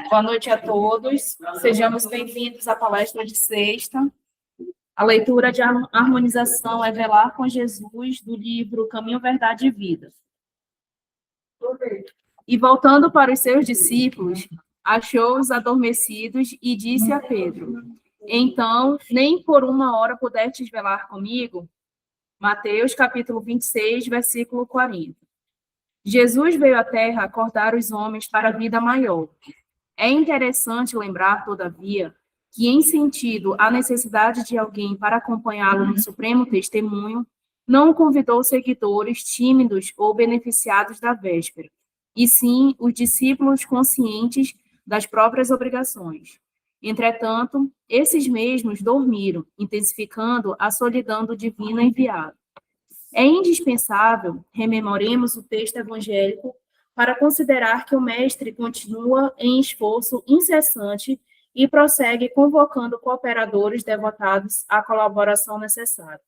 Boa noite a todos. Sejamos bem-vindos à palestra de sexta. A leitura de harmonização é Velar com Jesus, do livro Caminho, Verdade e Vida. E voltando para os seus discípulos, achou-os adormecidos e disse a Pedro: Então, nem por uma hora pudestes velar comigo? Mateus, capítulo 26, versículo 40. Jesus veio à Terra acordar os homens para a vida maior. É interessante lembrar, todavia, que, em sentido à necessidade de alguém para acompanhá-lo no supremo testemunho, não convidou seguidores tímidos ou beneficiados da véspera, e sim os discípulos conscientes das próprias obrigações. Entretanto, esses mesmos dormiram, intensificando a solidão do divino enviado. É indispensável rememoremos o texto evangélico para considerar que o Mestre continua em esforço incessante e prossegue convocando cooperadores devotados à colaboração necessária.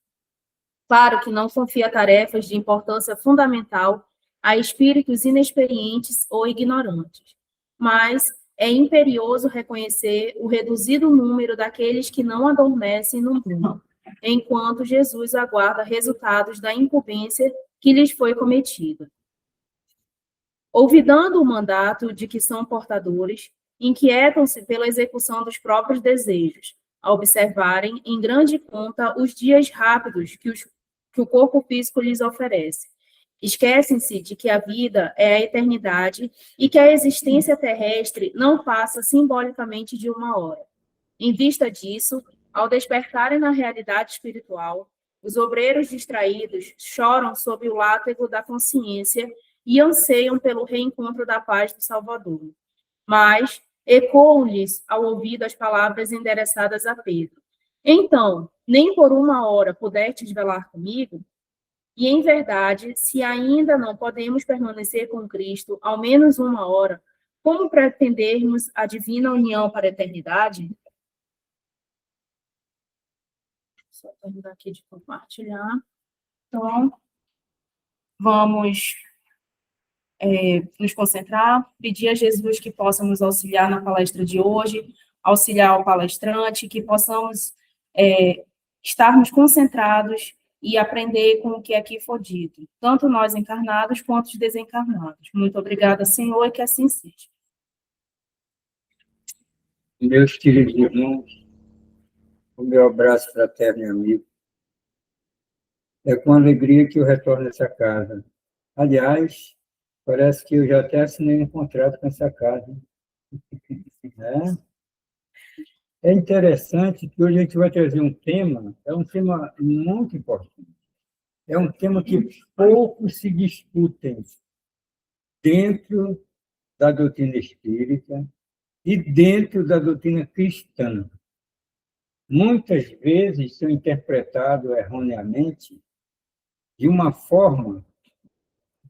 Claro que não confia tarefas de importância fundamental a espíritos inexperientes ou ignorantes, mas é imperioso reconhecer o reduzido número daqueles que não adormecem no mundo, enquanto Jesus aguarda resultados da incumbência que lhes foi cometida. Olvidando o mandato de que são portadores, inquietam-se pela execução dos próprios desejos, a observarem em grande conta os dias rápidos que o corpo físico lhes oferece. Esquecem-se de que a vida é a eternidade e que a existência terrestre não passa simbolicamente de uma hora. Em vista disso, ao despertarem na realidade espiritual, os obreiros distraídos choram sob o látego da consciência e anseiam pelo reencontro da paz do Salvador. Mas ecoam-lhes ao ouvido as palavras endereçadas a Pedro. Então, nem por uma hora pudestes velar comigo? E, em verdade, se ainda não podemos permanecer com Cristo ao menos uma hora, como pretendermos a divina união para a eternidade? Só terminar aqui de compartilhar. Então, vamos nos concentrar, pedir a Jesus que possa nos auxiliar na palestra de hoje, auxiliar o palestrante, que possamos estarmos concentrados e aprender com o que aqui for dito, tanto nós encarnados quanto os desencarnados. Muito obrigada, Senhor, e que assim seja. Meus queridos irmãos, o meu abraço fraterno e amigo. É com alegria que eu retorno a essa casa. Aliás, parece que eu já até assinei um contrato com essa casa. É interessante que hoje a gente vai trazer um tema, é um tema muito importante. É um tema que poucos se discutem dentro da doutrina espírita e dentro da doutrina cristã. Muitas vezes são interpretados erroneamente de uma forma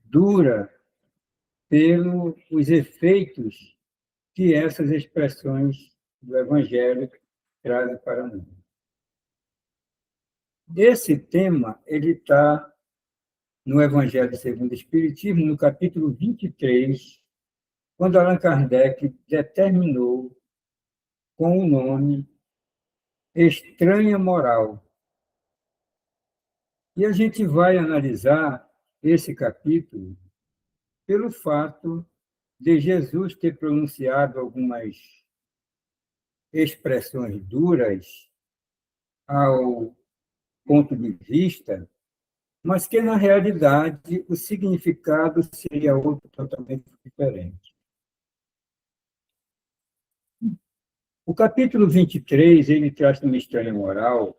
dura pelos efeitos que essas expressões do Evangelho trazem para nós. Esse tema ele está no Evangelho segundo o Espiritismo, no capítulo 23, quando Allan Kardec determinou com o nome Estranha Moral. E a gente vai analisar esse capítulo pelo fato de Jesus ter pronunciado algumas expressões duras ao ponto de vista, mas que, na realidade, o significado seria outro totalmente diferente. O capítulo 23, ele traz uma estranha moral,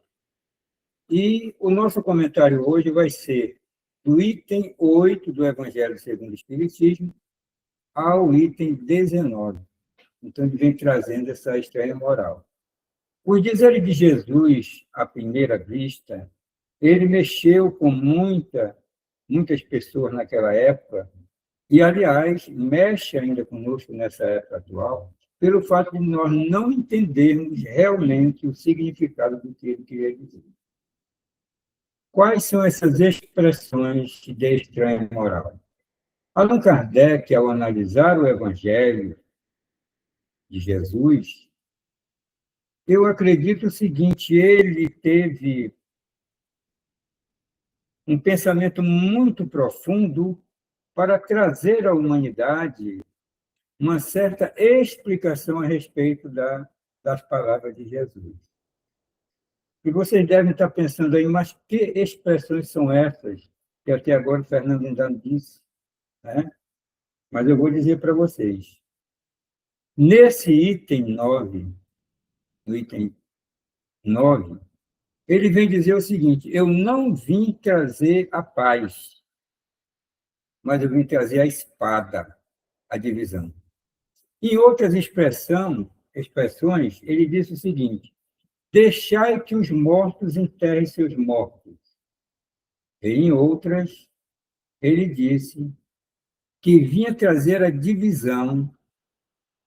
e o nosso comentário hoje vai ser do item 8 do Evangelho segundo o Espiritismo ao item 19. Então, ele vem trazendo essa estranha moral. Por dizer de Jesus, à primeira vista, ele mexeu com muitas pessoas naquela época, e, aliás, mexe ainda conosco nessa época atual, pelo fato de nós não entendermos realmente o significado do que ele queria dizer. Quais são essas expressões de estranha moral? Allan Kardec, ao analisar o Evangelho, de Jesus, eu acredito o seguinte: ele teve um pensamento muito profundo para trazer à humanidade uma certa explicação a respeito das palavras de Jesus. E vocês devem estar pensando aí, mas que expressões são essas que até agora o Fernando ainda não disse, né? Mas eu vou dizer para vocês. Nesse item 9, no item 9, ele vem dizer o seguinte: eu não vim trazer a paz, mas eu vim trazer a espada, a divisão. Em outras expressões, ele disse o seguinte: deixai que os mortos enterrem seus mortos. E em outras, ele disse que vinha trazer a divisão.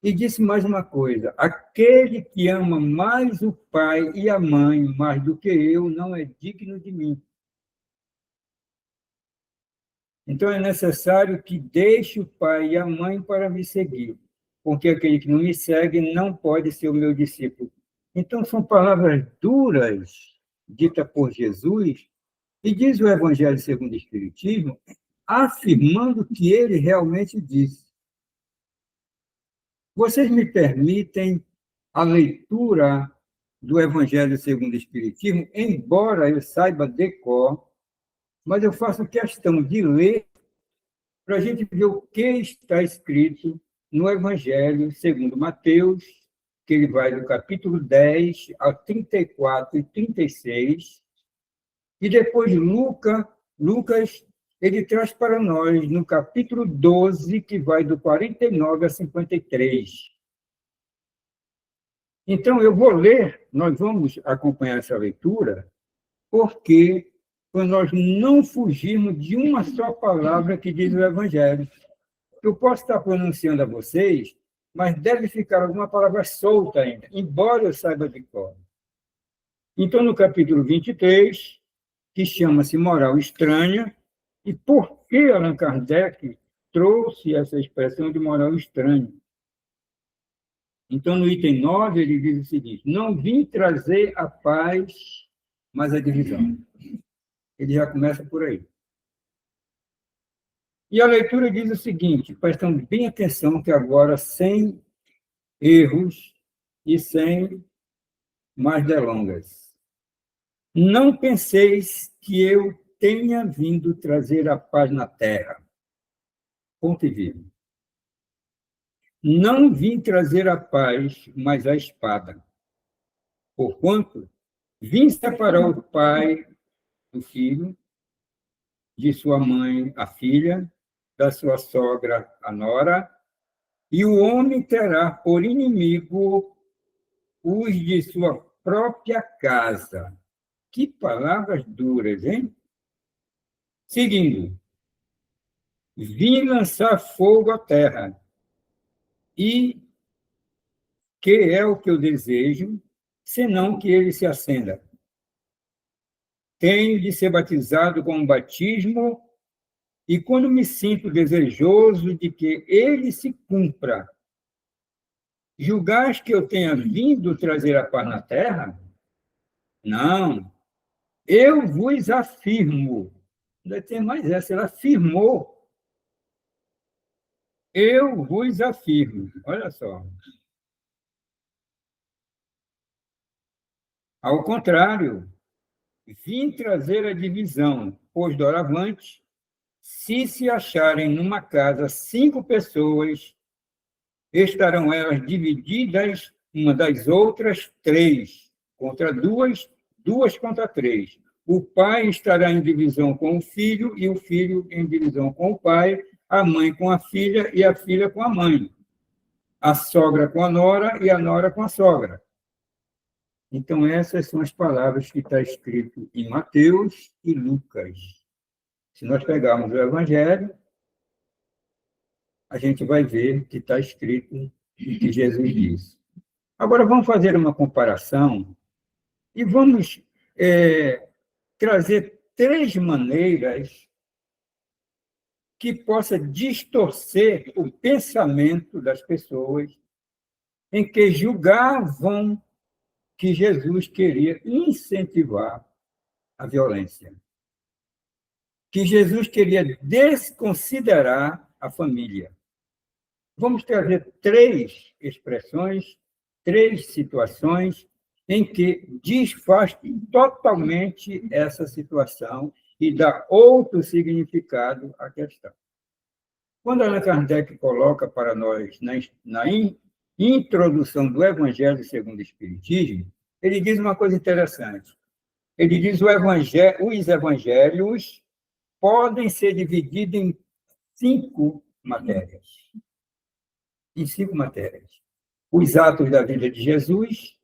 E disse mais uma coisa: aquele que ama mais o pai e a mãe mais do que eu não é digno de mim. Então é necessário que deixe o pai e a mãe para me seguir, porque aquele que não me segue não pode ser o meu discípulo. Então são palavras duras ditas por Jesus, e diz o Evangelho segundo o Espiritismo, afirmando que ele realmente disse. Vocês me permitem a leitura do Evangelho segundo o Espiritismo, embora eu saiba de cor, mas eu faço questão de ler para a gente ver o que está escrito no Evangelho segundo Mateus, que ele vai do capítulo 10 ao 34 e 36, e depois Lucas, ele traz para nós no capítulo 12, que vai do 49 a 53. Então, eu vou ler, nós vamos acompanhar essa leitura, porque para nós não fugirmos de uma só palavra que diz o Evangelho. Eu posso estar pronunciando a vocês, mas deve ficar alguma palavra solta ainda, embora eu saiba de cor. Então, no capítulo 23, que chama-se Moral Estranha, e por que Allan Kardec trouxe essa expressão de moral estranha? Então, no item 9, ele diz o seguinte: não vim trazer a paz, mas a divisão. Ele já começa por aí. E a leitura diz o seguinte, prestem bem atenção, que agora, sem erros e sem mais delongas. Não penseis que eu tenha vindo trazer a paz na terra. Ponto e vírgula. Não vim trazer a paz, mas a espada. Porquanto, vim separar o pai do filho, de sua mãe, a filha, da sua sogra, a nora, e o homem terá por inimigo os de sua própria casa. Que palavras duras, hein? Seguindo, vim lançar fogo à terra, e que é o que eu desejo, senão que ele se acenda. Tenho de ser batizado com um batismo, e quando me sinto desejoso de que ele se cumpra, julgais que eu tenha vindo trazer a paz na terra? Não, eu vos afirmo. Ainda tem mais essa, ela afirmou. Eu vos afirmo. Olha só. Ao contrário, vim trazer a divisão, pois doravante, se acharem numa casa 5 pessoas, estarão elas divididas uma das outras 3, contra 2, 2 contra 3. O pai estará em divisão com o filho, e o filho em divisão com o pai, a mãe com a filha, e a filha com a mãe. A sogra com a nora, e a nora com a sogra. Então, essas são as palavras que está escrito em Mateus e Lucas. Se nós pegarmos o Evangelho, a gente vai ver que está escrito o que Jesus disse. Agora, vamos fazer uma comparação e vamos trazer 3 maneiras que possa distorcer o pensamento das pessoas em que julgavam que Jesus queria incentivar a violência, que Jesus queria desconsiderar a família. Vamos trazer 3 expressões, 3 situações em que desfaz totalmente essa situação e dá outro significado à questão. Quando Allan Kardec coloca para nós, na introdução do Evangelho segundo o Espiritismo, ele diz uma coisa interessante. Ele diz que os evangelhos podem ser divididos em 5 matérias. Em 5 matérias. Os atos da vida de Jesus,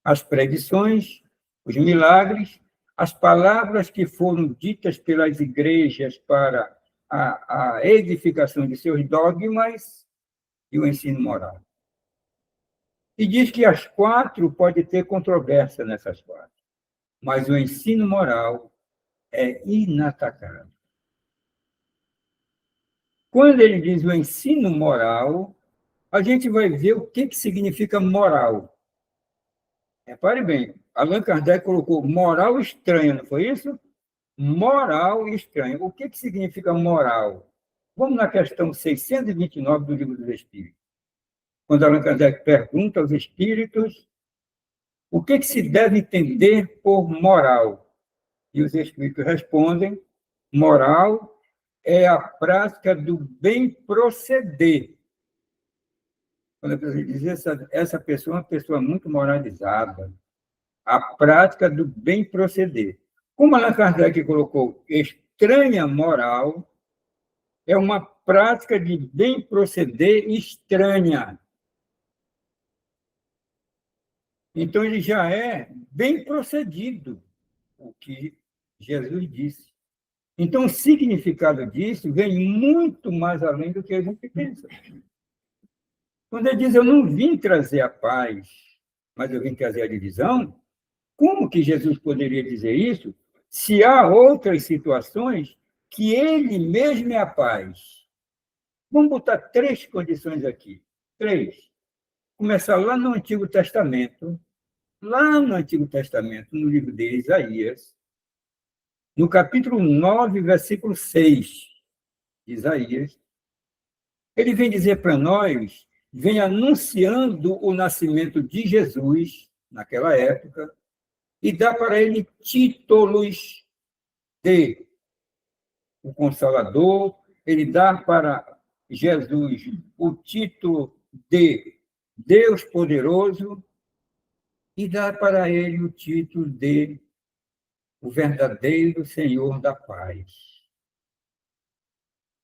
as predições, os milagres, as palavras que foram ditas pelas igrejas para a edificação de seus dogmas e o ensino moral. E diz que as 4 pode ter controvérsia nessas 4, mas o ensino moral é inatacável. Quando ele diz o ensino moral, a gente vai ver o que significa moral. Repare bem, Allan Kardec colocou moral estranha, não foi isso? Moral estranha. O que significa moral? Vamos na questão 629 do Livro dos Espíritos. Quando Allan Kardec pergunta aos espíritos o que se deve entender por moral. E os espíritos respondem: moral é a prática do bem proceder. Quando a pessoa diz essa pessoa é uma pessoa muito moralizada, a prática do bem proceder. Como Allan Kardec colocou, estranha moral é uma prática de bem proceder estranha. Então, ele já é bem procedido, o que Jesus disse. Então, o significado disso vem muito mais além do que a gente pensa. Quando ele diz, eu não vim trazer a paz, mas eu vim trazer a divisão, como que Jesus poderia dizer isso se há outras situações que ele mesmo é a paz? Vamos botar 3 condições aqui. 3. Começar lá no Antigo Testamento, no livro de Isaías, no capítulo 9, versículo 6 de Isaías, ele vem dizer para nós, vem anunciando o nascimento de Jesus, naquela época, e dá para ele títulos de o Consolador, ele dá para Jesus o título de Deus Poderoso e dá para ele o título de o verdadeiro Senhor da paz.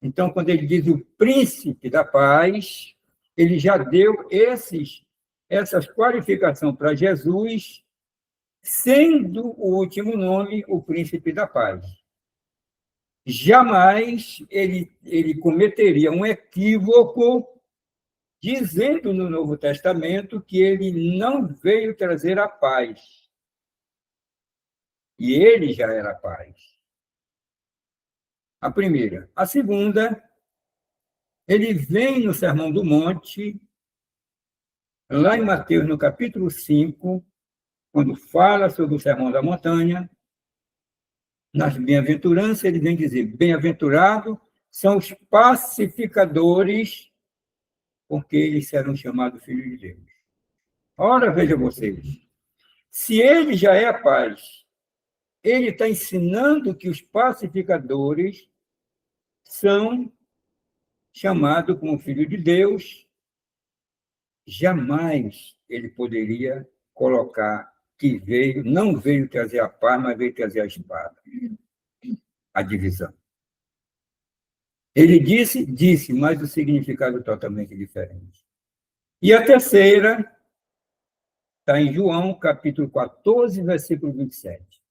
Então, quando ele diz o príncipe da paz, ele já deu essas qualificações para Jesus, sendo o último nome o príncipe da paz. Jamais ele cometeria um equívoco dizendo no Novo Testamento que ele não veio trazer a paz. E ele já era a paz. A primeira. A segunda, ele vem no Sermão do Monte, lá em Mateus, no capítulo 5, quando fala sobre o Sermão da Montanha, nas bem-aventuranças, ele vem dizer, bem-aventurados são os pacificadores, porque eles serão chamados filhos de Deus. Ora, veja vocês, se ele já é a paz, ele está ensinando que os pacificadores são chamados como filhos de Deus, jamais ele poderia colocar que não veio trazer a paz, mas veio trazer a espada, a divisão. Ele disse, mas o significado é totalmente diferente. E a terceira está em João, capítulo 14, versículo 27.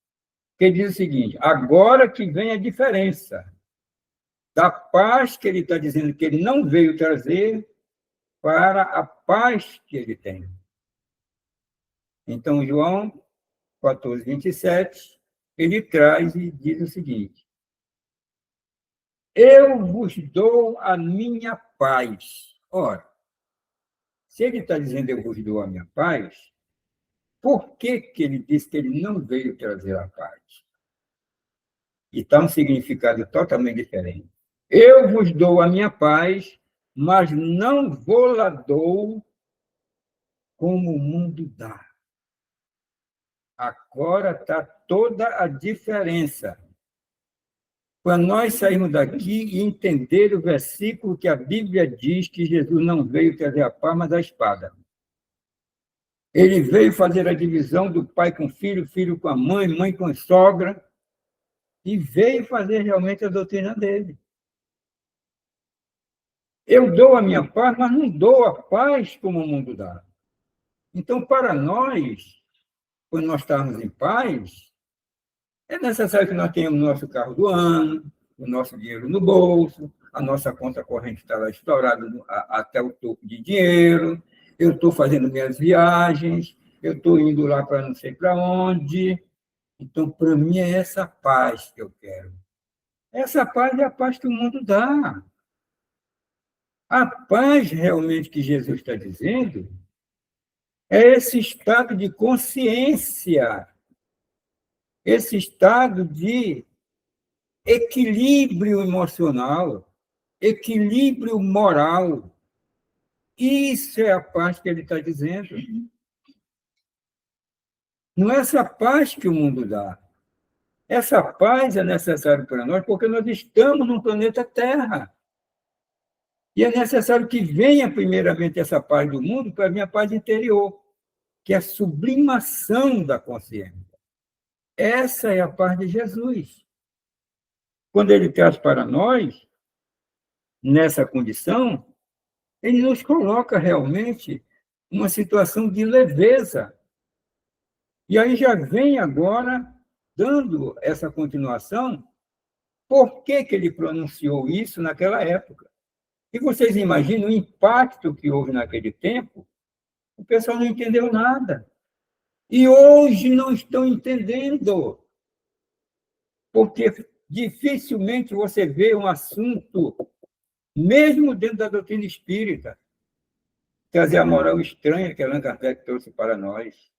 Que diz o seguinte, agora que vem a diferença da paz que ele está dizendo que ele não veio trazer para a paz que ele tem. Então, João 14, 27, ele traz e diz o seguinte, eu vos dou a minha paz. Ora, Se ele está dizendo eu vos dou a minha paz, por que que ele disse que ele não veio trazer a paz? E está um significado totalmente diferente. Eu vos dou a minha paz, mas não vou-la dou como o mundo dá. Agora está toda a diferença. Para nós sairmos daqui e entender o versículo que a Bíblia diz que Jesus não veio trazer a paz, mas a espada. Ele veio fazer a divisão do pai com o filho, filho com a mãe, mãe com a sogra, e veio fazer realmente a doutrina dele. Eu dou a minha paz, mas não dou a paz como o mundo dá. Então, para nós, quando nós estamos em paz, é necessário que nós tenhamos o nosso carro do ano, o nosso dinheiro no bolso, a nossa conta corrente está lá estourada até o topo de dinheiro, eu estou fazendo minhas viagens, eu estou indo lá para não sei para onde. Então, para mim, é essa paz que eu quero. Essa paz é a paz que o mundo dá. A paz realmente que Jesus está dizendo é esse estado de consciência, esse estado de equilíbrio emocional, equilíbrio moral. Isso é a paz que ele está dizendo. Não é essa paz que o mundo dá. Essa paz é necessária para nós porque nós estamos no planeta Terra. E é necessário que venha primeiramente essa paz do mundo para vir a paz interior, que é a sublimação da consciência. Essa é a paz de Jesus. Quando ele traz para nós, nessa condição, ele nos coloca realmente uma situação de leveza. E aí já vem agora, dando essa continuação, por que que ele pronunciou isso naquela época. E vocês imaginam o impacto que houve naquele tempo? O pessoal não entendeu nada. E hoje não estão entendendo. Porque dificilmente você vê um assunto, mesmo dentro da doutrina espírita, trazer a moral estranha que Allan Kardec trouxe para nós,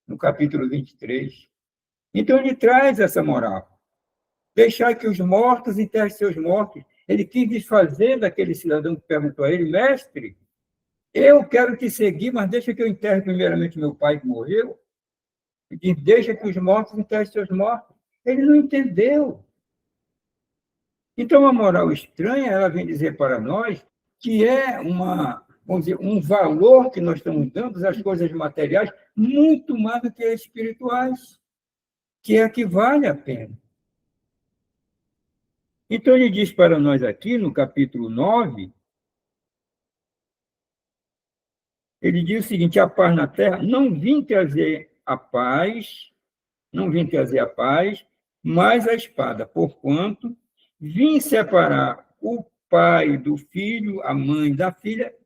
no capítulo 23. Então, ele traz essa moral. Deixar que os mortos enterrem seus mortos. Ele quis desfazer daquele cidadão que perguntou a ele, mestre, eu quero te seguir, mas deixa que eu enterre primeiramente meu pai que morreu. E diz, deixa que os mortos enterrem seus mortos. Ele não entendeu. Então, a moral estranha, ela vem dizer para nós que é vamos dizer, um valor que nós estamos dando às coisas materiais muito mais do que as espirituais, que é a que vale a pena. Então, ele diz para nós aqui, no capítulo 9, ele diz o seguinte, a paz na terra, não vim trazer a paz, mas a espada, porquanto vim separar o pai do filho, a mãe da filha,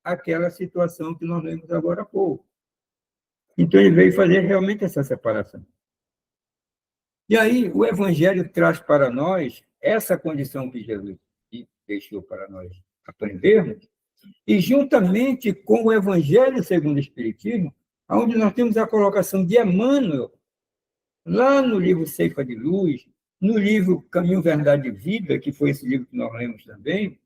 aquela situação que nós lemos agora há pouco. Então, ele veio fazer realmente essa separação. E aí, o Evangelho traz para nós essa condição que Jesus deixou para nós aprendermos, e juntamente com o Evangelho segundo o Espiritismo, onde nós temos a colocação de Emmanuel, lá no livro Ceifa de Luz, no livro Caminho, Verdade e Vida, que foi esse livro que nós lemos também,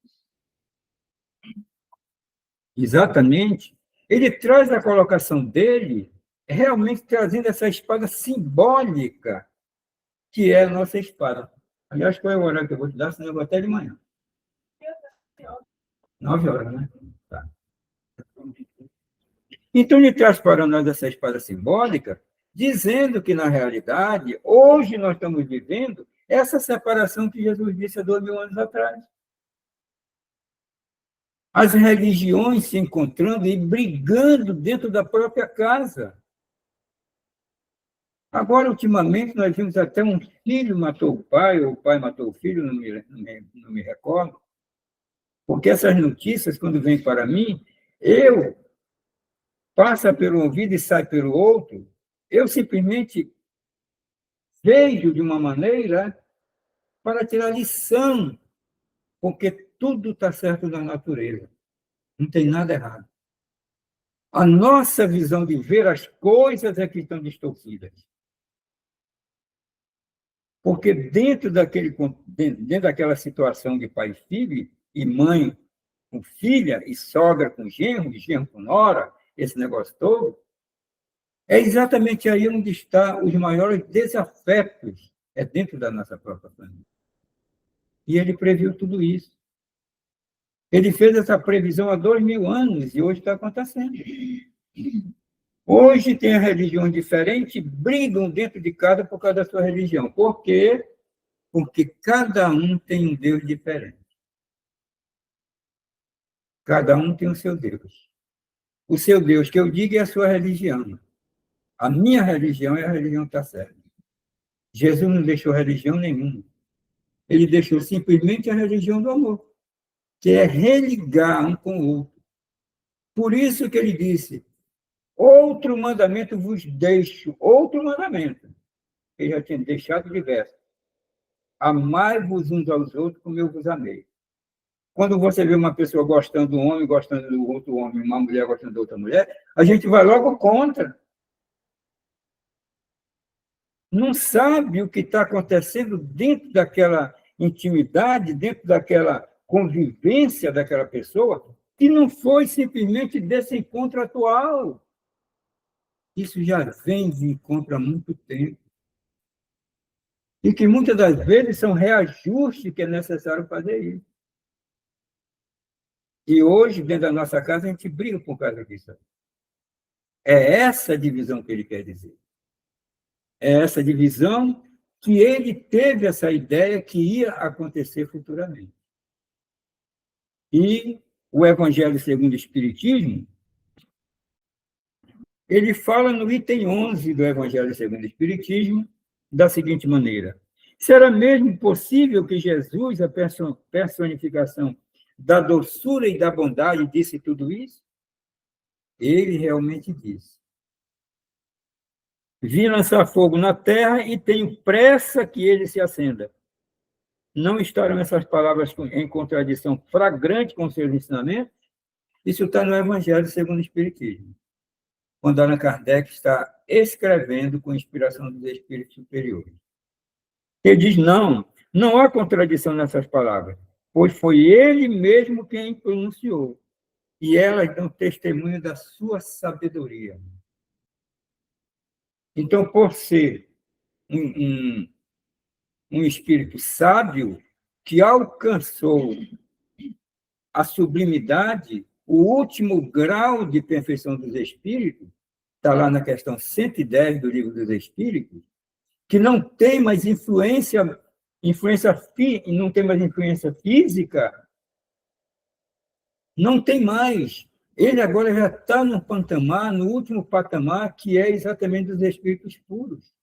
exatamente, ele traz a colocação dele, realmente trazendo essa espada simbólica, que é a nossa espada. Aliás, qual é o horário que eu vou te dar, senão eu vou até de manhã. 9 horas, né? Tá. Então, ele traz para nós essa espada simbólica, dizendo que, na realidade, hoje nós estamos vivendo essa separação que Jesus disse há 2000 anos atrás. As religiões se encontrando e brigando dentro da própria casa. Agora, ultimamente, nós vimos até um filho matou o pai, ou o pai matou o filho, não me recordo, porque essas notícias, quando vêm para mim, passa pelo ouvido e sai pelo outro, eu simplesmente vejo de uma maneira para tirar lição, porque tudo está certo na natureza, não tem nada errado. A nossa visão de ver as coisas é que estão distorcidas. Porque dentro daquela situação de pai e filho, e mãe com filha, e sogra com genro, e genro com nora, esse negócio todo, é exatamente aí onde estão os maiores desafetos, é dentro da nossa própria família. E ele previu tudo isso. Ele fez essa previsão há 2000 anos, e hoje está acontecendo. Hoje tem religiões diferentes, brigam dentro de cada por causa da sua religião. Por quê? Porque cada um tem um Deus diferente. Cada um tem o seu Deus. O seu Deus, que eu digo, é a sua religião. A minha religião é a religião que está certa. Jesus não deixou religião nenhuma. Ele deixou simplesmente a religião do amor, que é religar um com o outro. Por isso que ele disse, outro mandamento vos deixo, outro mandamento. Ele já tinha deixado diversos. Amai-vos uns aos outros como eu vos amei. Quando você vê uma pessoa gostando de um homem, gostando do outro homem, uma mulher gostando de outra mulher, a gente vai logo contra. Não sabe o que está acontecendo dentro daquela intimidade, dentro daquela convivência daquela pessoa, que não foi simplesmente desse encontro atual. Isso já vem de encontro há muito tempo. E que muitas das vezes são reajustes que é necessário fazer isso. E hoje, dentro da nossa casa, a gente briga por causa disso. É essa divisão que ele quer dizer. É essa divisão que ele teve essa ideia que ia acontecer futuramente. E o Evangelho segundo o Espiritismo, ele fala no item 11 do Evangelho segundo o Espiritismo, da seguinte maneira: será mesmo possível que Jesus, a personificação da doçura e da bondade, disse tudo isso? Ele realmente disse. Vi lançar fogo na terra e tenho pressa que ele se acenda. Não estarão essas palavras em contradição flagrante com seus ensinamentos? Isso está no Evangelho segundo o Espiritismo, quando Allan Kardec está escrevendo com inspiração dos espíritos superiores. Ele diz, não há contradição nessas palavras, pois foi ele mesmo quem pronunciou, e elas dão testemunho da sua sabedoria. Então, por ser um espírito sábio que alcançou a sublimidade, o último grau de perfeição dos espíritos, está lá na questão 110 do Livro dos Espíritos, que não tem mais influência não tem mais influência física, não tem mais. Ele agora já está no patamar, no último patamar, que é exatamente dos espíritos puros.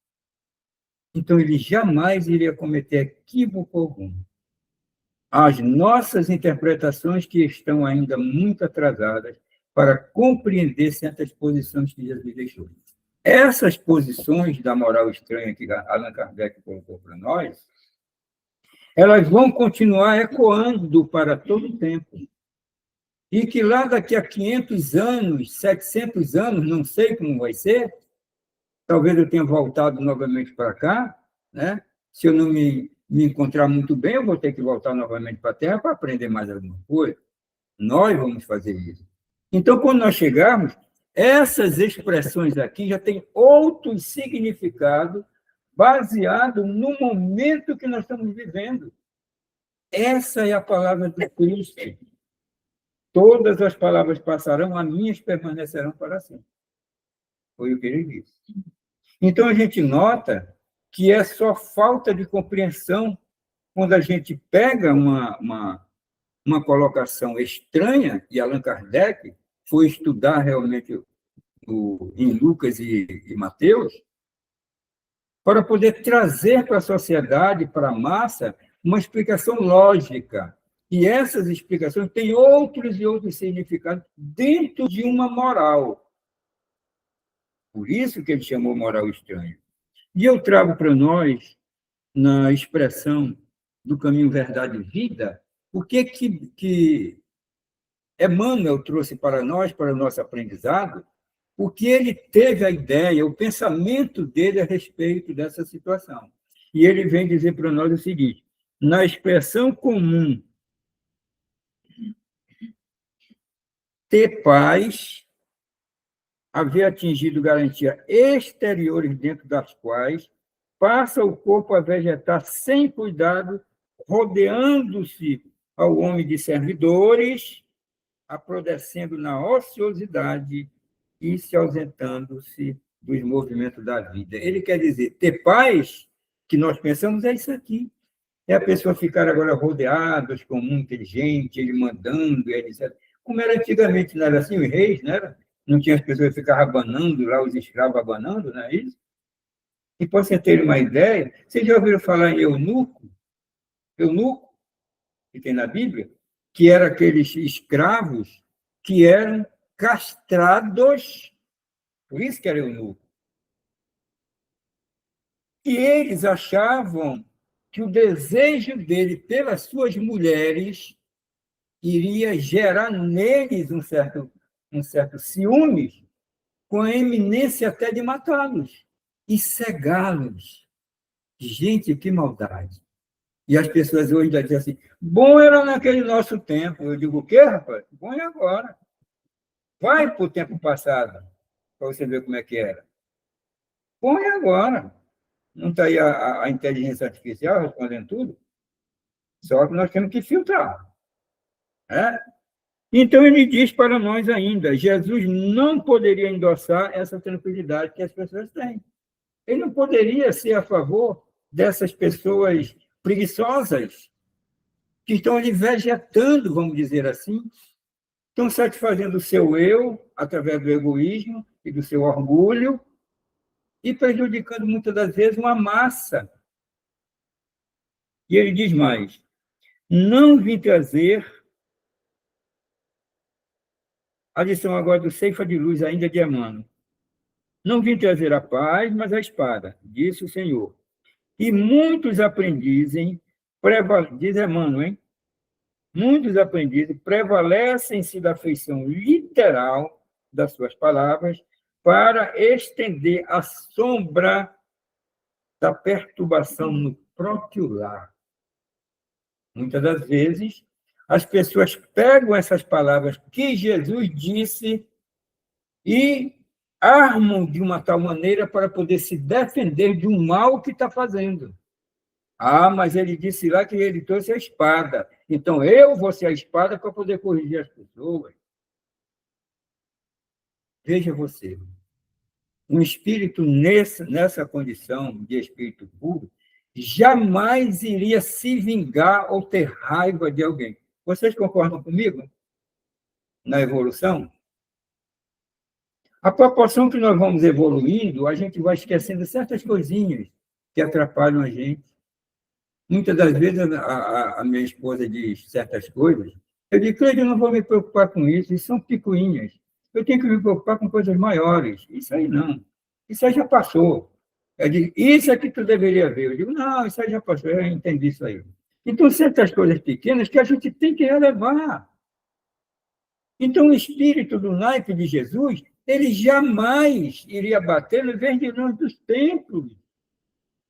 Então, ele jamais iria cometer equívoco algum. As nossas interpretações que estão ainda muito atrasadas para compreender certas posições que Jesus deixou. Essas posições da moral estranha que Allan Kardec colocou para nós, elas vão continuar ecoando para todo o tempo. E que lá daqui a 500 anos, 700 anos, não sei como vai ser, talvez eu tenha voltado novamente para cá, né? Se eu não me encontrar muito bem, eu vou ter que voltar novamente para a Terra para aprender mais alguma coisa. Nós vamos fazer isso. Então, quando nós chegarmos, essas expressões aqui já têm outro significado baseado no momento que nós estamos vivendo. Essa é a palavra do Cristo. Todas as palavras passarão, as minhas permanecerão para sempre. Foi o que ele disse. Então, a gente nota que é só falta de compreensão quando a gente pega uma colocação estranha, e Allan Kardec foi estudar realmente em Lucas e Mateus, para poder trazer para a sociedade, para a massa, uma explicação lógica. E essas explicações têm outros e outros significados dentro de uma moral. Por isso que ele chamou moral estranha. E eu trago para nós, na expressão do caminho verdade e vida, o que Emmanuel trouxe para nós, para o nosso aprendizado, o que ele teve a ideia, o pensamento dele a respeito dessa situação. E ele vem dizer para nós o seguinte: na expressão comum, ter paz, haver atingido garantia exteriores dentro das quais passa o corpo a vegetar sem cuidado, rodeando-se ao homem de servidores, aprodescendo na ociosidade e se ausentando-se dos movimentos da vida. Ele quer dizer, ter paz, que nós pensamos, é isso aqui. É a pessoa ficar agora rodeada com muita gente, ele mandando, etc. Como era antigamente, não era assim, os reis, não era? Não tinha as pessoas que ficavam abanando lá, os escravos abanando, não é isso? E para você ter uma ideia, vocês já ouviram falar em eunuco? Eunuco, que tem na Bíblia, que eram aqueles escravos que eram castrados, por isso que era eunuco. E eles achavam que o desejo dele pelas suas mulheres iria gerar neles um certo ciúmes, com a eminência até de matá-los e cegá-los. Gente, que maldade. E as pessoas hoje dizem assim, bom era naquele nosso tempo. Eu digo, o quê, rapaz? Bom é agora. Vai para o tempo passado, para você ver como é que era. Bom é agora. Não está aí a inteligência artificial respondendo tudo? Só que nós temos que filtrar. Né? Então, ele diz para nós ainda, Jesus não poderia endossar essa tranquilidade que as pessoas têm. Ele não poderia ser a favor dessas pessoas preguiçosas que estão ali vegetando, vamos dizer assim, estão satisfazendo o seu eu através do egoísmo e do seu orgulho e prejudicando muitas das vezes uma massa. E ele diz mais, não vim trazer a lição agora do Ceifa de Luz, ainda de Emmanuel. Não vim trazer a paz, mas a espada, disse o Senhor. E muitos aprendizes, diz Emmanuel, hein? Muitos aprendizes prevalecem-se da feição literal das suas palavras para estender a sombra da perturbação no próprio lar. Muitas das vezes, as pessoas pegam essas palavras que Jesus disse e armam de uma tal maneira para poder se defender de um mal que está fazendo. Ah, mas ele disse lá que ele trouxe a espada. Então, eu vou ser a espada para poder corrigir as pessoas. Veja você, um espírito nessa condição de espírito puro jamais iria se vingar ou ter raiva de alguém. Vocês concordam comigo? Na evolução? A proporção que nós vamos evoluindo, a gente vai esquecendo certas coisinhas que atrapalham a gente. Muitas das vezes a minha esposa diz certas coisas, eu digo, Cleide, eu não vou me preocupar com isso são picuinhas. Eu tenho que me preocupar com coisas maiores. Isso aí não. Isso aí já passou. Eu digo, isso é que tu deveria ver. Eu digo, não, isso aí já passou, eu entendi isso aí. Então, certas coisas pequenas que a gente tem que relevar. Então, o espírito do naipe de Jesus, ele jamais iria bater no vendilhão dos templos.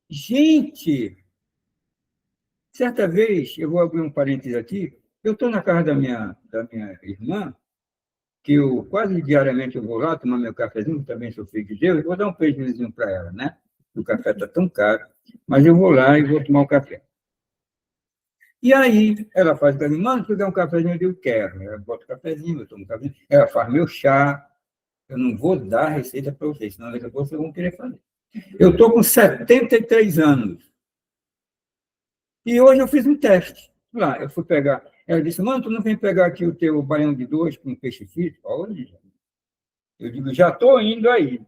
Gente, certa vez, eu vou abrir um parênteses aqui, eu estou na casa da minha irmã, que eu quase diariamente eu vou lá tomar meu cafezinho, também sou filho de Deus, vou dar um prejuízo para ela, né? O café está tão caro, mas eu vou lá e vou tomar o café. E aí, ela faz para mim, mano, tu dá um cafezinho? Eu digo, quero. Ela bota o cafezinho, eu tomo o cafezinho. Ela faz meu chá. Eu não vou dar receita para vocês, senão daqui a pouco vocês vão querer fazer. Eu estou com 73 anos. E hoje eu fiz um teste. Lá, eu fui pegar. Ela disse, mano, tu não vem pegar aqui o teu baião de 2 com peixe frito? Olha, eu digo, já estou indo aí.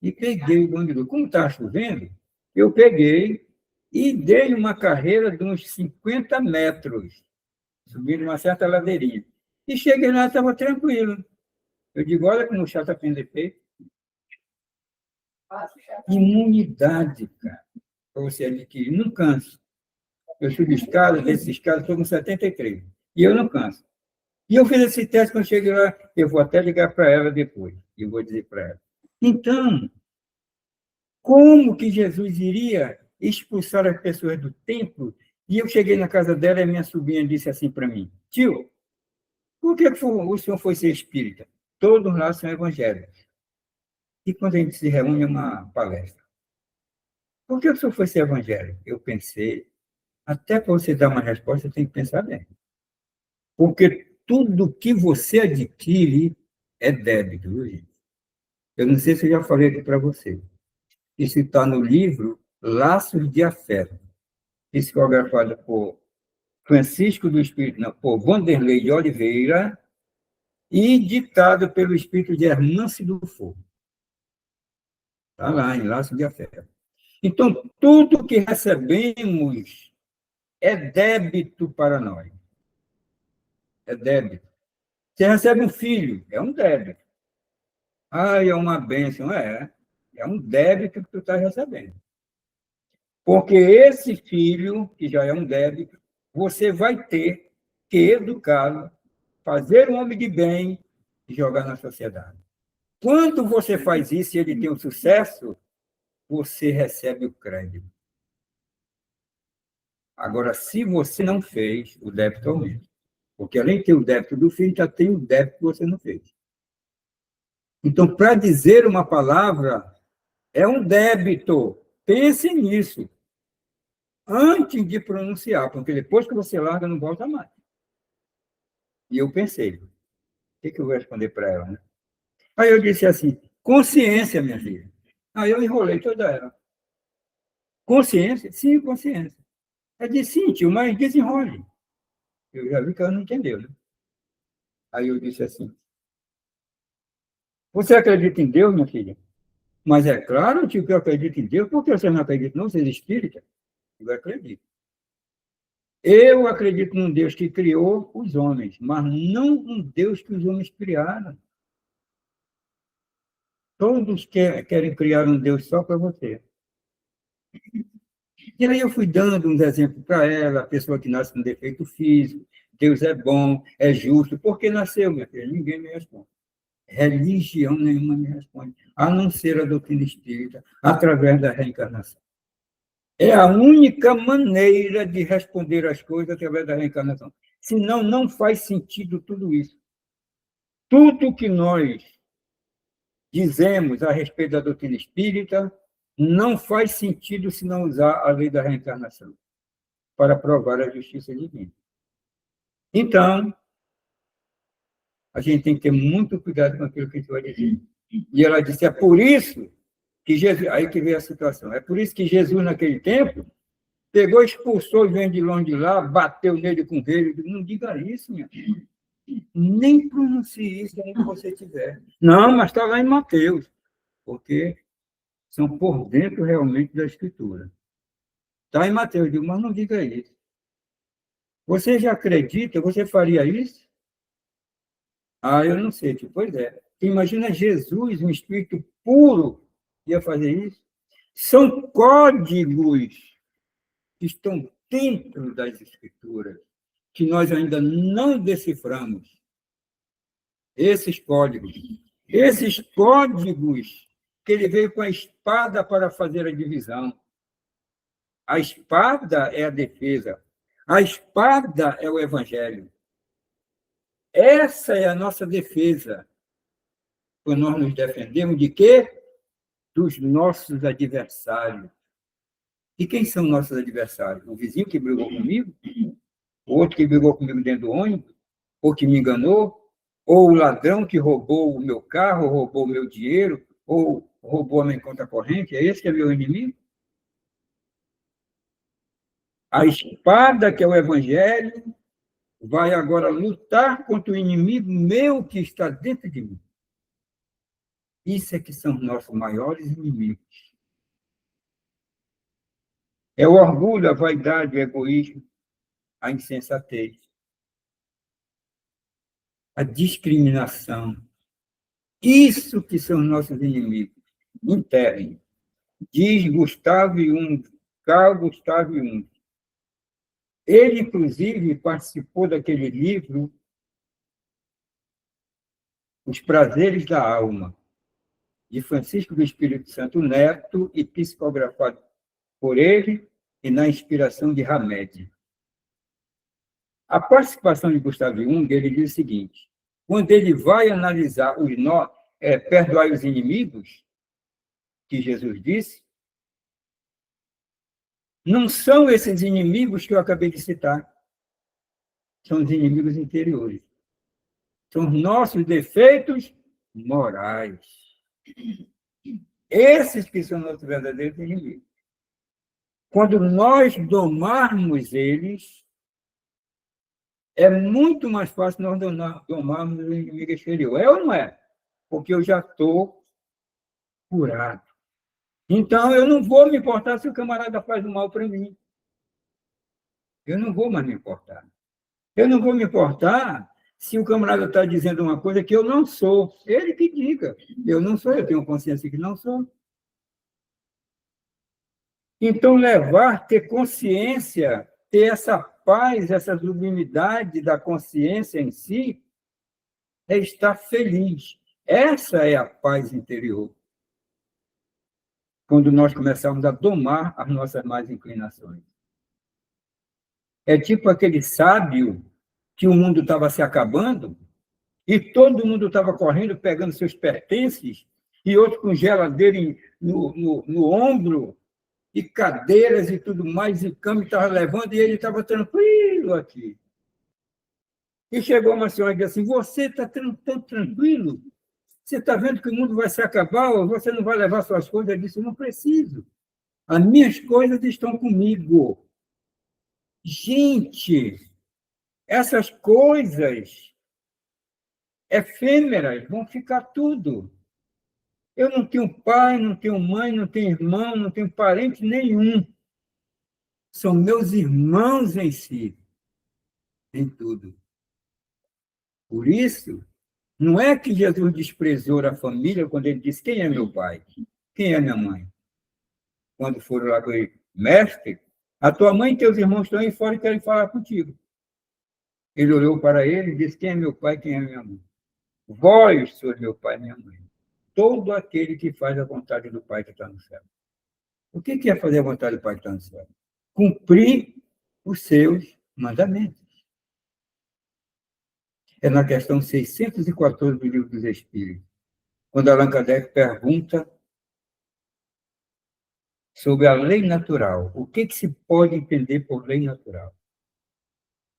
E peguei o baião de 2. Como está chovendo, eu peguei e dei uma carreira de uns 50 metros, subindo uma certa ladeirinha. E cheguei lá, estava tranquilo. Eu digo, olha como o chá está tendo defeito. Imunidade, cara, para você adquirir. Não canso. Eu subo escada, desço escada, estou com 73. E eu não canso. E eu fiz esse teste, quando cheguei lá, eu vou até ligar para ela depois, e eu vou dizer para ela. Então, como que Jesus iria expulsar as pessoas do templo? E eu cheguei na casa dela e minha sobrinha disse assim para mim: tio, por que o senhor foi ser espírita? Todos lá são evangélicos. E quando a gente se reúne, é uma palestra. Por que o senhor foi ser evangélico? Eu pensei, até para você dar uma resposta, tem que pensar bem. Porque tudo que você adquire é débito, viu, gente? Eu não sei se eu já falei aqui para você. Isso está no livro Laços de Afeto, psicografado por Francisco do Espírito, não, por Vanderlei de Oliveira e ditado pelo Espírito de Hermance do Fogo. Está lá, em Laços de Afeto. Então, tudo que recebemos é débito para nós. É débito. Você recebe um filho, é um débito. Ah, é uma bênção. É um débito que tu está recebendo. Porque esse filho, que já é um débito, você vai ter que educá-lo, fazer um homem de bem e jogar na sociedade. Quando você faz isso e ele tem um sucesso, você recebe o crédito. Agora, se você não fez, o débito aumenta. Porque além de ter o débito do filho, já tem o débito que você não fez. Então, para dizer uma palavra, é um débito. Pense nisso. Antes de pronunciar, porque depois que você larga, não volta mais. E eu pensei, o que eu vou responder para ela, né? Aí eu disse assim, consciência, minha filha. Aí eu enrolei toda ela. Consciência? Sim, consciência. Ela disse, sim, tio, mas desenrole. Eu já vi que ela não entendeu, né? Aí eu disse assim, você acredita em Deus, minha filha? Mas é claro, tio, que eu acredito em Deus. Por que você não acredita, não? Você é espírita? Eu acredito. Eu acredito num Deus que criou os homens, mas não um Deus que os homens criaram. Todos querem criar um Deus só para você. E aí eu fui dando uns exemplos para ela, a pessoa que nasce com defeito físico, Deus é bom, é justo. Por que nasceu, minha filha? Ninguém me responde. Religião nenhuma me responde, a não ser a doutrina espírita, através da reencarnação. É a única maneira de responder as coisas através da reencarnação. Senão, não faz sentido tudo isso. Tudo que nós dizemos a respeito da doutrina espírita não faz sentido se não usar a lei da reencarnação para provar a justiça divina. Então, a gente tem que ter muito cuidado com aquilo que a gente vai dizer. E ela disse, é por isso que Jesus... Aí que veio a situação. É por isso que Jesus, naquele tempo, pegou, expulsou e vem de longe de lá, bateu nele com o rei. Não diga isso, minha filha. Nem pronuncie isso onde você estiver. Não, mas está lá em Mateus. Porque são por dentro realmente da Escritura. Está em Mateus, eu digo, mas não diga isso. Você já acredita? Você faria isso? Ah, eu não sei, tipo, pois é. Imagina Jesus, um espírito puro, ia fazer isso? São códigos que estão dentro das Escrituras, que nós ainda não deciframos. Esses códigos. Esses códigos que ele veio com a espada para fazer a divisão. A espada é a defesa. A espada é o evangelho. Essa é a nossa defesa. Quando nós nos defendemos de quê? Dos nossos adversários. E quem são nossos adversários? O vizinho que brigou comigo? O outro que brigou comigo dentro do ônibus? Ou que me enganou? Ou o ladrão que roubou o meu carro, roubou o meu dinheiro, ou roubou a minha conta corrente? É esse que é meu inimigo? A espada, que é o evangelho, vai agora lutar contra o inimigo meu que está dentro de mim. Isso é que são os nossos maiores inimigos. É o orgulho, a vaidade, o egoísmo, a insensatez, a discriminação. Isso que são os nossos inimigos internos. Diz Gustavo Jung, Carl Gustavo Jung. Ele, inclusive, participou daquele livro Os Prazeres da Alma, de Francisco do Espírito Santo Neto, e psicografado por ele e na inspiração de Hamed. A participação de Gustavo Jung, ele diz o seguinte: quando ele vai analisar os nós, perdoai os inimigos, que Jesus disse, não são esses inimigos que eu acabei de citar, são os inimigos interiores. São os nossos defeitos morais. Esses que são nossos verdadeiros inimigos. Quando nós domarmos eles, é muito mais fácil nós domarmos o inimigo exterior. É ou não é? Porque eu já estou curado. Então, eu não vou me importar se o camarada faz o mal para mim. Eu não vou mais me importar. Eu não vou me importar se o camarada está dizendo uma coisa que eu não sou. Ele que diga. Eu não sou, eu tenho consciência que não sou. Então, ter consciência, ter essa paz, essa sublimidade da consciência em si, é estar feliz. Essa é a paz interior. Quando nós começamos a domar as nossas más inclinações. É tipo aquele sábio que o mundo estava se acabando e todo mundo estava correndo, pegando seus pertences, e outro com geladeira no ombro, e cadeiras e tudo mais, e cama estava levando, e ele estava tranquilo aqui. E chegou uma senhora e disse assim: você está tão tranquilo? Você está vendo que o mundo vai se acabar, ou você não vai levar suas coisas? Ele disse: não preciso. As minhas coisas estão comigo. Gente, essas coisas efêmeras vão ficar tudo. Eu não tenho pai, não tenho mãe, não tenho irmão, não tenho parente nenhum. São meus irmãos em si, em tudo. Por isso, não é que Jesus desprezou a família quando ele disse: quem é meu pai? Quem é minha mãe? Quando foram lá com ele: mestre, a tua mãe e teus irmãos estão aí fora e querem falar contigo. Ele olhou para ele e disse: quem é meu pai, quem é minha mãe? Vós sois meu pai e minha mãe. Todo aquele que faz a vontade do Pai que está no céu. O que é fazer a vontade do Pai que está no céu? Cumprir os seus mandamentos. É na questão 614 do Livro dos Espíritos, quando Allan Kardec pergunta sobre a lei natural. O que se pode entender por lei natural?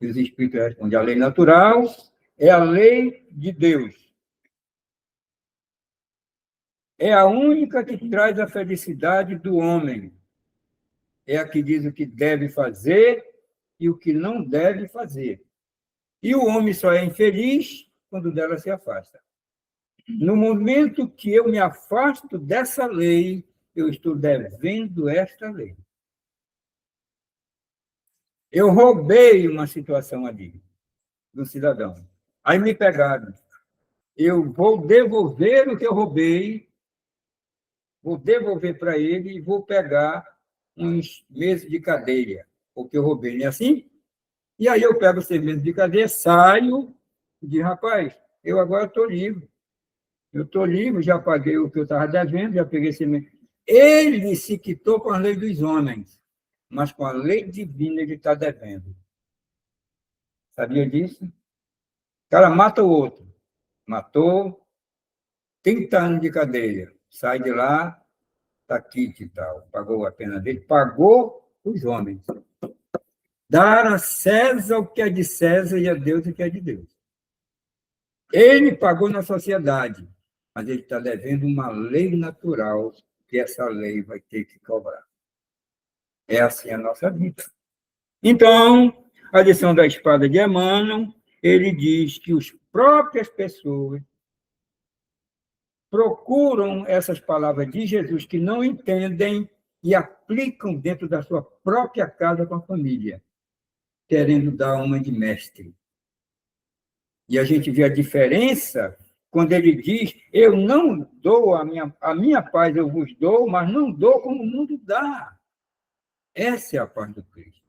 E os Espíritos respondem: a lei natural é a lei de Deus. É a única que traz a felicidade do homem. É a que diz o que deve fazer e o que não deve fazer. E o homem só é infeliz quando dela se afasta. No momento que eu me afasto dessa lei, eu estou devendo esta lei. Eu roubei uma situação ali, do cidadão. Aí me pegaram. Eu vou devolver o que eu roubei, vou devolver para ele e vou pegar uns meses de cadeia, porque eu roubei, não é assim? E aí eu pego os 6 meses de cadeia, saio e digo: rapaz, eu agora estou livre. Eu estou livre, já paguei o que eu estava devendo, já peguei esse mês. Ele se quitou com a lei dos homens, mas com a lei divina ele está devendo. Sabia disso? O cara mata o outro. Matou, 30 anos de cadeia. Sai de lá, está quite e tal. Pagou a pena dele, pagou os homens. Dar a César o que é de César e a Deus o que é de Deus. Ele pagou na sociedade, mas ele está devendo uma lei natural, que essa lei vai ter que cobrar. É assim a nossa vida. Então, a lição da espada de Emmanuel, ele diz que as próprias pessoas procuram essas palavras de Jesus que não entendem e aplicam dentro da sua própria casa com a família, querendo dar uma de mestre. E a gente vê a diferença quando ele diz: eu não dou a minha paz, eu vos dou, mas não dou como o mundo dá. Essa é a paz do Cristo.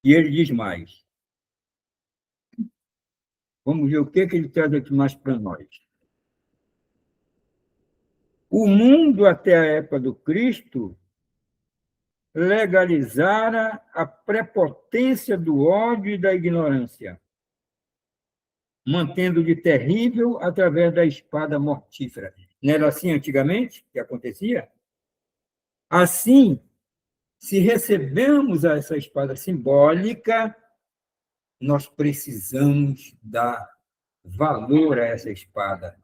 E ele diz mais: Vamos ver o que ele traz aqui mais para nós. O mundo, até a época do Cristo, legalizara a prepotência do ódio e da ignorância, mantendo de terrível através da espada mortífera. Não era assim antigamente que acontecia? Assim, se recebemos essa espada simbólica, nós precisamos dar valor a essa espada,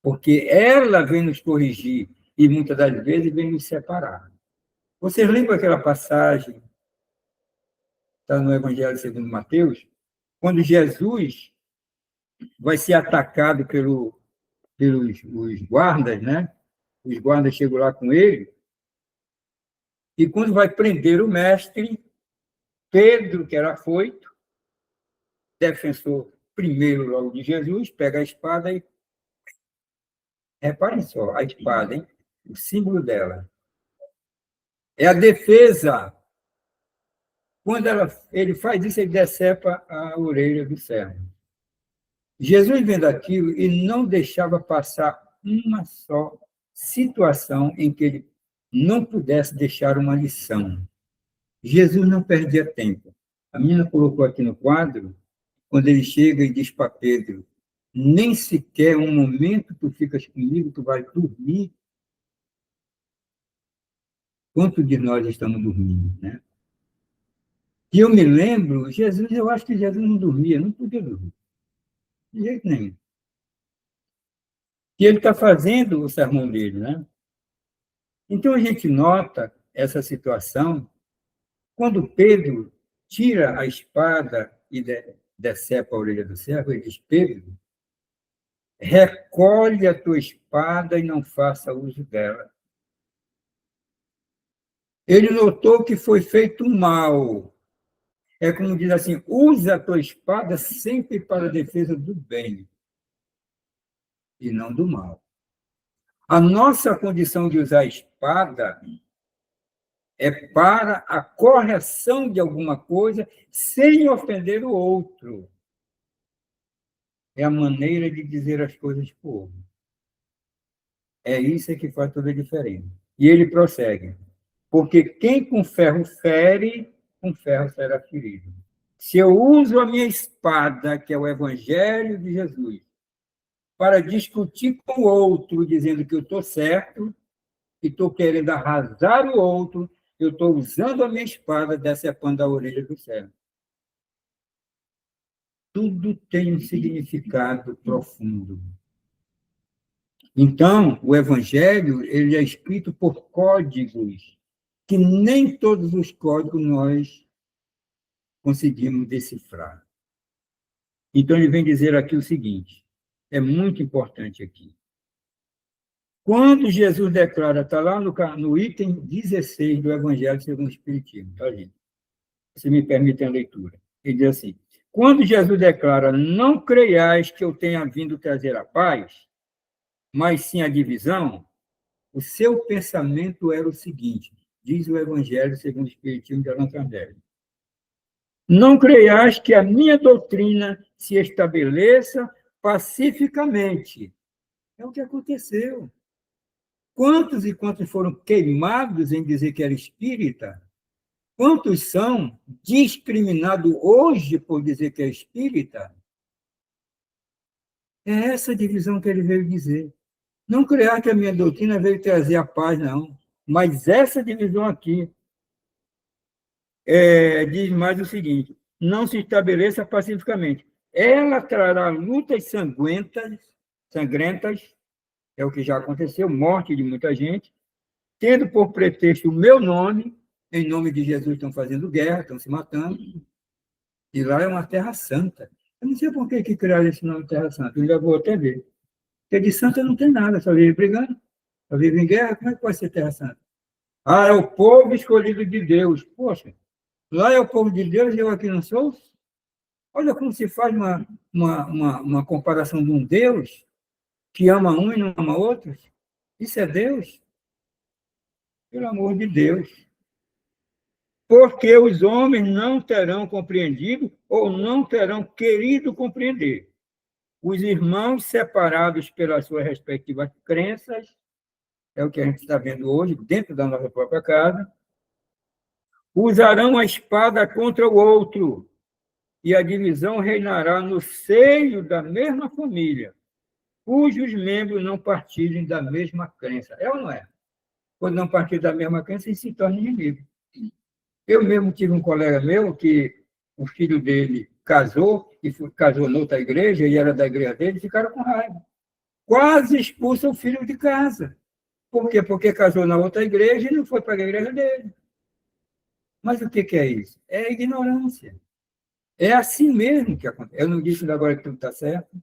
porque ela vem nos corrigir e muitas das vezes vem nos separar. Vocês lembram aquela passagem, está no Evangelho segundo Mateus, quando Jesus vai ser atacado pelos os guardas, né? Os guardas chegam lá com ele, e quando vai prender o mestre, Pedro, que era afoito, defensor primeiro logo de Jesus, pega a espada e... Reparem só, a espada, hein? O símbolo dela. É a defesa. Quando ele faz isso, ele decepa a orelha do servo. Jesus vendo aquilo e não deixava passar uma só situação em que ele não pudesse deixar uma lição. Jesus não perdia tempo. A menina colocou aqui no quadro, quando ele chega e diz para Pedro, nem sequer um momento tu ficas comigo, tu vai dormir. Quantos de nós estamos dormindo, né? E eu me lembro, Jesus, eu acho que Jesus não dormia, não podia dormir. De jeito nenhum. E ele está fazendo o sermão dele, né? Então a gente nota essa situação quando Pedro tira a espada e decepa a orelha do servo, ele diz, Pedro, recolhe a tua espada e não faça uso dela. Ele notou que foi feito mal. É como diz assim, usa a tua espada sempre para a defesa do bem e não do mal. A nossa condição de usar a espada é para a correção de alguma coisa sem ofender o outro. É a maneira de dizer as coisas para o outro. É isso que faz toda a diferença. E ele prossegue. Porque quem com ferro fere, com ferro será ferido. Se eu uso a minha espada, que é o Evangelho de Jesus, para discutir com o outro, dizendo que eu estou certo, e estou querendo arrasar o outro, eu estou usando a minha espada, decepando a orelha do servo. Tudo tem um significado profundo. Então, o Evangelho ele é escrito por códigos, que nem todos os códigos nós conseguimos decifrar. Então, ele vem dizer aqui o seguinte, é muito importante aqui. Quando Jesus declara, está lá no item 16 do Evangelho segundo o Espiritismo, tá, gente? Se me permitem a leitura. Ele diz assim, quando Jesus declara, não creiais que eu tenha vindo trazer a paz, mas sim a divisão, o seu pensamento era o seguinte, diz o Evangelho segundo o Espiritismo de Allan Kardec. Não creiais que a minha doutrina se estabeleça pacificamente. É o que aconteceu. Quantos e quantos foram queimados em dizer que era espírita? Quantos são discriminados hoje por dizer que é espírita? É essa divisão que ele veio dizer. Não criar que a minha doutrina veio trazer a paz, não. Mas essa divisão aqui diz mais o seguinte, não se estabeleça pacificamente. Ela trará lutas sangrentas, é o que já aconteceu, morte de muita gente, tendo por pretexto o meu nome, em nome de Jesus estão fazendo guerra, estão se matando, e lá é uma terra santa. Eu não sei por que criaram esse nome Terra Santa, eu já vou até ver. Porque de santa não tem nada, só vive brigando, só vive em guerra, como é que pode ser Terra Santa? Ah, é o povo escolhido de Deus. Poxa, lá é o povo de Deus e eu aqui não sou? Olha como se faz uma comparação de um Deus que ama um e não ama outros. Isso é Deus? Pelo amor de Deus. Porque os homens não terão compreendido ou não terão querido compreender. os irmãos separados pelas suas respectivas crenças, é o que a gente está vendo hoje, dentro da nossa própria casa, usarão a espada contra o outro, e a divisão reinará no seio da mesma família, cujos membros não partilhem da mesma crença. É ou não é? Quando não partilham da mesma crença, eles se tornam inimigos. Eu mesmo tive um colega meu que o filho dele casou, e casou noutra igreja, e era da igreja dele, e ficaram com raiva. Quase expulsam o filho de casa. Por quê? Porque casou na outra igreja e não foi para a igreja dele. Mas o que é isso? É ignorância. É assim mesmo que acontece. Eu não disse agora que tudo está certo.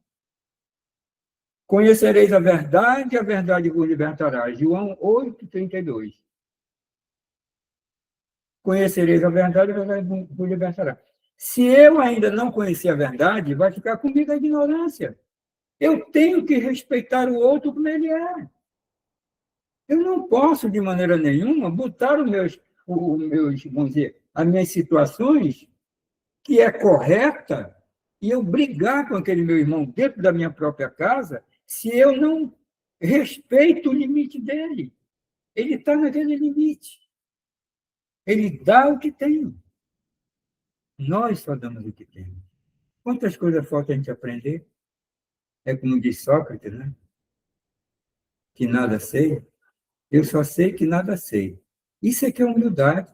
Conhecereis a verdade vos libertará. João 8:32. Conhecereis a verdade vos libertará. Se eu ainda não conhecer a verdade, vai ficar comigo a ignorância. Eu tenho que respeitar o outro como ele é. Eu não posso, de maneira nenhuma, botar vamos dizer, as minhas situações, que é correta, e eu brigar com aquele meu irmão dentro da minha própria casa, se eu não respeito o limite dele. Ele está naquele limite. Ele dá o que tem. Nós só damos o que temos. Quantas coisas falta a gente aprender? É como diz Sócrates, né? Que nada sei. Eu só sei que nada sei. Isso é que é humildade.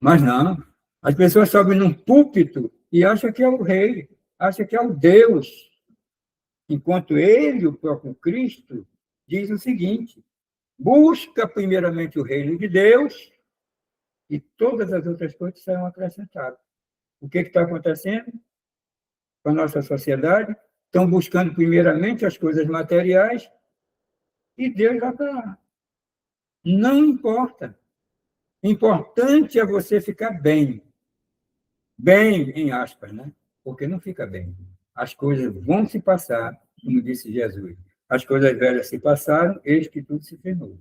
Mas não. As pessoas sobem num púlpito e acham que é o rei, acham que é o Deus. Enquanto ele, o próprio Cristo, diz o seguinte: busca primeiramente o reino de Deus e todas as outras coisas serão acrescentadas. O que está acontecendo com a nossa sociedade? Estão buscando primeiramente as coisas materiais e Deus vai para lá. Não importa. Importante é você ficar bem. Bem, em aspas, né? Porque não fica bem. As coisas vão se passar, como disse Jesus. As coisas velhas se passaram, eis que tudo se fez novo.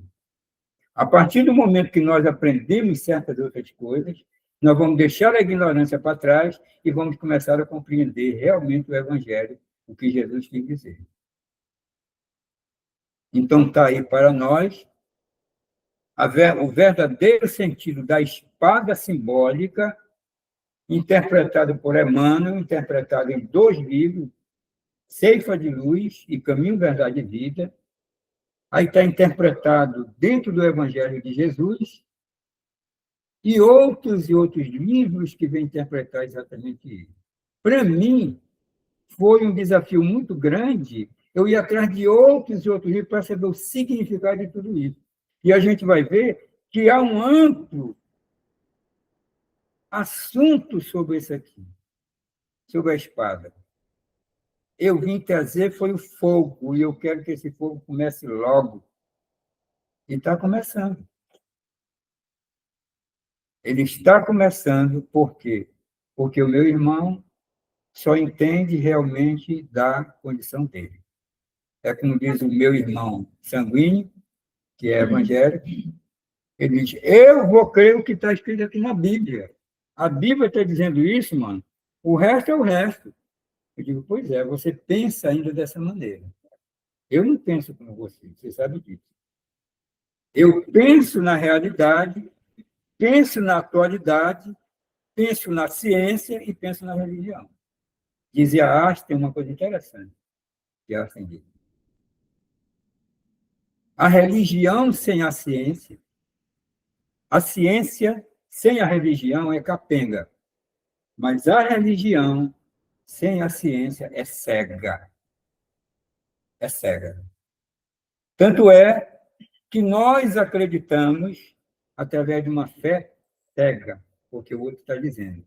A partir do momento que nós aprendemos certas outras coisas, nós vamos deixar a ignorância para trás e vamos começar a compreender realmente o Evangelho, o que Jesus quis dizer. Então, está aí para nós o verdadeiro sentido da espada simbólica, interpretado por Emmanuel, interpretado em 2 livros, Ceifa de Luz e Caminho, Verdade e Vida. Aí está interpretado dentro do Evangelho de Jesus e outros livros que vêm interpretar exatamente isso. Para mim, foi um desafio muito grande eu ir atrás de outros livros para saber o significado de tudo isso. E a gente vai ver que há um amplo assunto sobre isso aqui, sobre a espada. Eu vim trazer foi o fogo, e eu quero que esse fogo comece logo. E está começando. Ele está começando, por quê? Porque o meu irmão só entende realmente da condição dele. É como diz o meu irmão sanguíneo, que é evangélico, ele diz, eu vou crer o que está escrito aqui na Bíblia. A Bíblia está dizendo isso, mano. O resto é o resto. Eu digo, pois é, você pensa ainda dessa maneira. Eu não penso como você sabe disso. Eu penso na realidade, penso na atualidade, penso na ciência e penso na religião. Dizia Einstein uma coisa interessante, que Einstein diz. A religião sem a ciência sem a religião é capenga, mas a religião sem a ciência é cega. É cega. Tanto é que nós acreditamos através de uma fé cega, porque o outro está dizendo.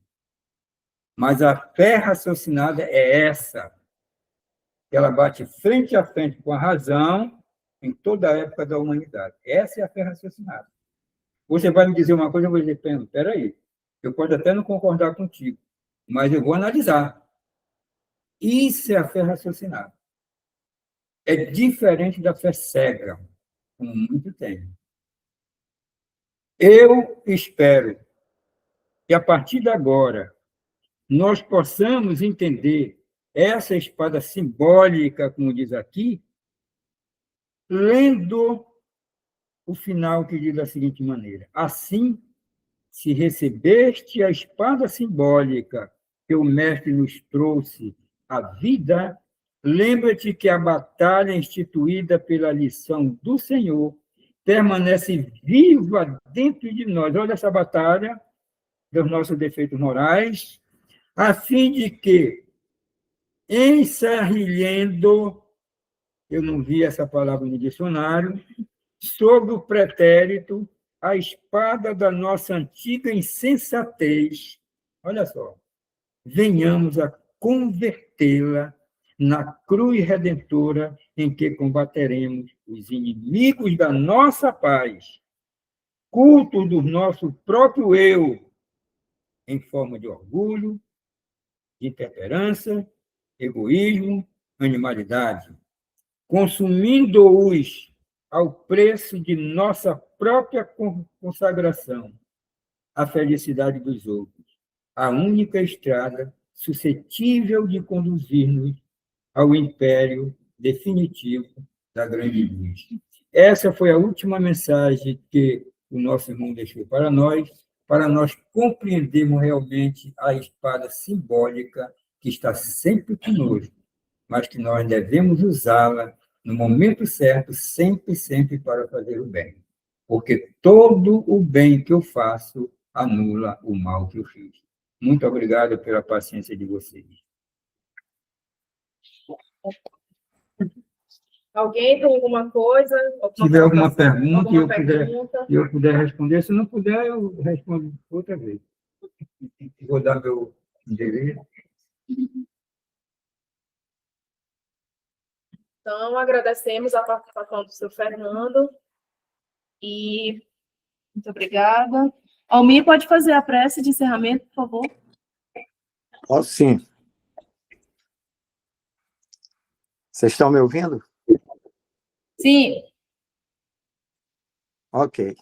Mas a fé raciocinada é essa. Ela bate frente a frente com a razão em toda a época da humanidade. Essa é a fé raciocinada. Você vai me dizer uma coisa, eu vou dizer, espera aí, eu posso até não concordar contigo, mas eu vou analisar. Isso é a fé raciocinada. É diferente da fé cega, como muito tem. Eu espero que, a partir de agora, nós possamos entender essa espada simbólica, como diz aqui, lendo o final que diz da seguinte maneira: assim, se recebeste a espada simbólica que o mestre nos trouxe à vida, lembra-te que a batalha instituída pela lição do Senhor permanece viva dentro de nós. Olha essa batalha dos nossos defeitos morais, a fim de que, ensarrilhando, eu não vi essa palavra no dicionário, sob o pretérito, a espada da nossa antiga insensatez, olha só, venhamos a convertê-la na cruz redentora em que combateremos os inimigos da nossa paz, culto do nosso próprio eu, em forma de orgulho, de intemperança, egoísmo, animalidade, consumindo-os ao preço de nossa própria consagração, à felicidade dos outros, a única estrada suscetível de conduzir-nos ao império definitivo da grande luz. Essa foi a última mensagem que o nosso irmão deixou para nós compreendermos realmente a espada simbólica que está sempre conosco, mas que nós devemos usá-la no momento certo, sempre, sempre para fazer o bem. Porque todo o bem que eu faço anula o mal que eu fiz. Muito obrigado pela paciência de vocês. Alguém tem alguma coisa? Se tiver alguma pergunta e eu puder responder, se não puder, eu respondo outra vez. Vou dar meu endereço. Então, agradecemos a participação do seu Fernando. E muito obrigada. Almir, pode fazer a prece de encerramento, por favor? Posso sim. Vocês estão me ouvindo? Sim. Ok.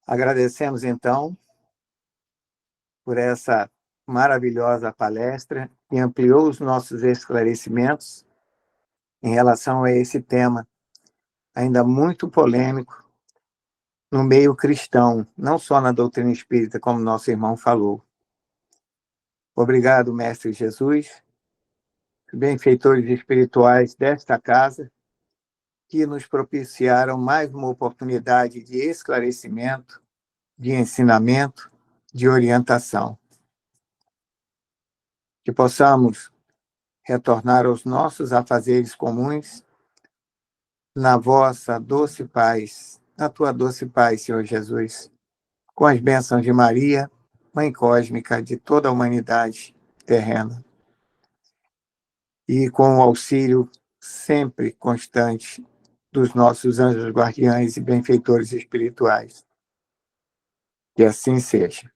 Agradecemos, então, por essa maravilhosa palestra que ampliou os nossos esclarecimentos em relação a esse tema ainda muito polêmico no meio cristão, não só na doutrina espírita, como nosso irmão falou. Obrigado, Mestre Jesus, benfeitores espirituais desta casa, que nos propiciaram mais uma oportunidade de esclarecimento, de ensinamento, de orientação. Que possamos retornar aos nossos afazeres comuns na vossa doce paz, na tua doce paz, Senhor Jesus, com as bênçãos de Maria, Mãe Cósmica de toda a humanidade terrena, e com o auxílio sempre constante dos nossos anjos guardiães e benfeitores espirituais. Que assim seja.